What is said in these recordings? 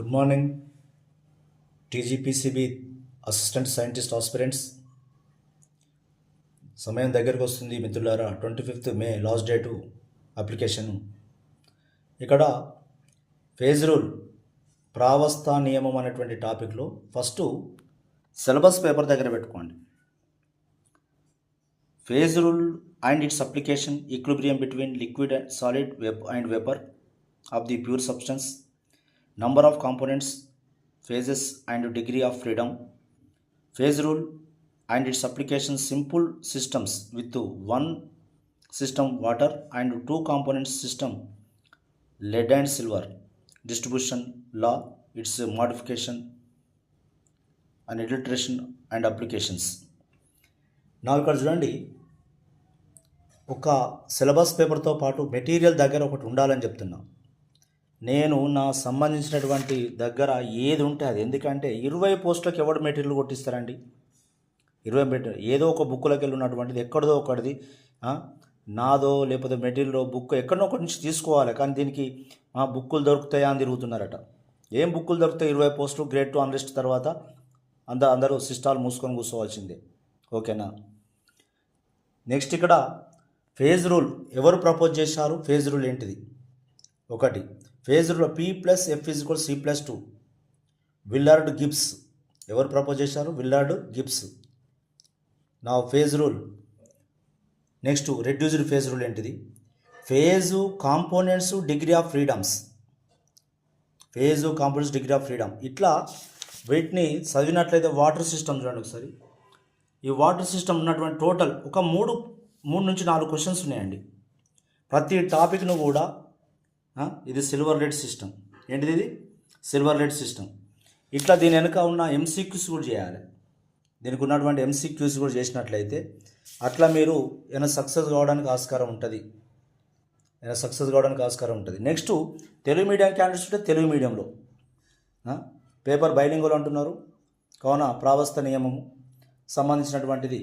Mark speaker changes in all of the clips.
Speaker 1: Good morning TGPCB assistant scientist aspirants. సమయం దగ్గరకు వస్తుంది మిత్రులారా. 25th May last date application. ఇక్కడ ఫేజ్ రూల్ ప్రావస్థ నియమం అనేటువంటి టాపిక్లో ఫస్ట్ సిలబస్ పేపర్ దగ్గర పెట్టుకోండి. Phase rule and its application, equilibrium between liquid solid and vapour of the pure substance, number of components, phases and degree of freedom. Phase rule and its application, simple systems with one system water and two components system lead and silver. Distribution law, its modification and illustration and applications. నా ఇక్కడ చూడండి, ఒక syllabus పేపర్తో పాటు material దగ్గర ఒకటి ఉండాలని చెప్తున్నా. నేను నా సంబంధించినటువంటి దగ్గర ఏది ఉంటే అది, ఎందుకంటే 20 పోస్టులకు ఎవడు మెటీరియల్ కొట్టిస్తారండి? 20 మెటీరియల్ ఏదో ఒక బుక్లోకి వెళ్ళి ఉన్నటువంటిది ఎక్కడిదో ఒకటిది నాదో లేకపోతే మెటీరియల్ బుక్ ఎక్కడో ఒకటి నుంచి తీసుకోవాలి. కానీ దీనికి బుక్కులు దొరుకుతాయా అని తిరుగుతున్నారట. ఏం బుక్కులు దొరుకుతాయి? 20 పోస్టులు గ్రేడ్ 2 అనలిస్ట్ తర్వాత అందరూ సిస్టాలు మూసుకొని కూర్చోవాల్సిందే. ఓకేనా? నెక్స్ట్ ఇక్కడ ఫేజ్ రూల్ ఎవరు ప్రపోజ్ చేశారు? ఫేజ్ రూల్ ఏంటిది? ఒకటి, phase rule P+F=C+2. Willard Gibbs. ఎవరు ప్రపోజ్ చేశారు? Willard Gibbs. నా phase rule. Next reduced phase rule ఏంటిది? Phase components degree of freedoms. Phase components degree of freedom. ఇట్లా వీటిని చదివినట్లయితే వాటర్ సిస్టమ్ చూడండి ఒకసారి. ఈ వాటర్ సిస్టమ్ ఉన్నటువంటి టోటల్ ఒక మూడు నుంచి 4 క్వశ్చన్స్ ఉన్నాయండి. ప్రతి టాపిక్ను కూడా ఇది సిల్వర్ లెడ్ సిస్టమ్. ఏంటిది? ఇది సిల్వర్ లెడ్ సిస్టమ్. ఇట్లా దీని వెనుక ఉన్న ఎంసీక్యూస్ కూడా చేయాలి. దీనికి ఉన్నటువంటి ఎంసీక్యూస్ కూడా చేసినట్లయితే అట్లా మీరు ఏమైనా సక్సెస్ కావడానికి ఆస్కారం ఉంటుంది. నెక్స్ట్ తెలుగు మీడియం క్యాండిడేట్స్ ఉంటే తెలుగు మీడియంలో పేపర్ బైలింగులు అంటున్నారు కావున ప్రావస్థ నియమము సంబంధించినటువంటిది.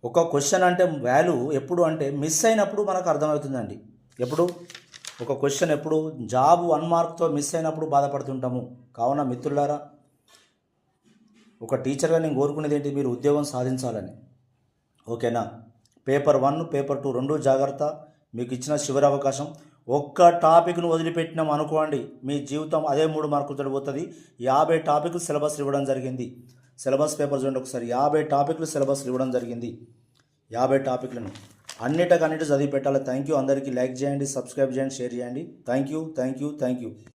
Speaker 1: ఒక క్వశ్చన్ అంటే వాల్యూ ఎప్పుడు అంటే మిస్ అయినప్పుడు మనకు అర్థమవుతుందండి. ఎప్పుడు ఒక క్వశ్చన్ ఎప్పుడు జాబ్ 1 మార్క్తో మిస్ అయినప్పుడు బాధపడుతుంటాము. కావున మిత్రులారా, ఒక టీచర్గా నేను కోరుకునేది ఏంటి? మీరు ఉద్యోగం సాధించాలని. ఓకేనా? పేపర్ 1 పేపర్ 2 2 జాగ్రత్త. మీకు ఇచ్చిన చివరి అవకాశం. ఒక్క టాపిక్ను వదిలిపెట్టినాం అనుకోండి, మీ జీవితం అదే 3 మార్కులతో పోతుంది. 50 టాపిక్లు సిలబస్ ఇవ్వడం జరిగింది. సిలబస్ పేపర్ చూడండి ఒకసారి. 50 టాపిక్లు సిలబస్ ఇవ్వడం జరిగింది. 50 టాపిక్లను అన్నిటి చదివి పెట్టాలి. Thank you. అందరికీ లైక్ చేయండి, సబ్స్క్రైబ్ చేయండి, షేర్ చేయండి. Thank you.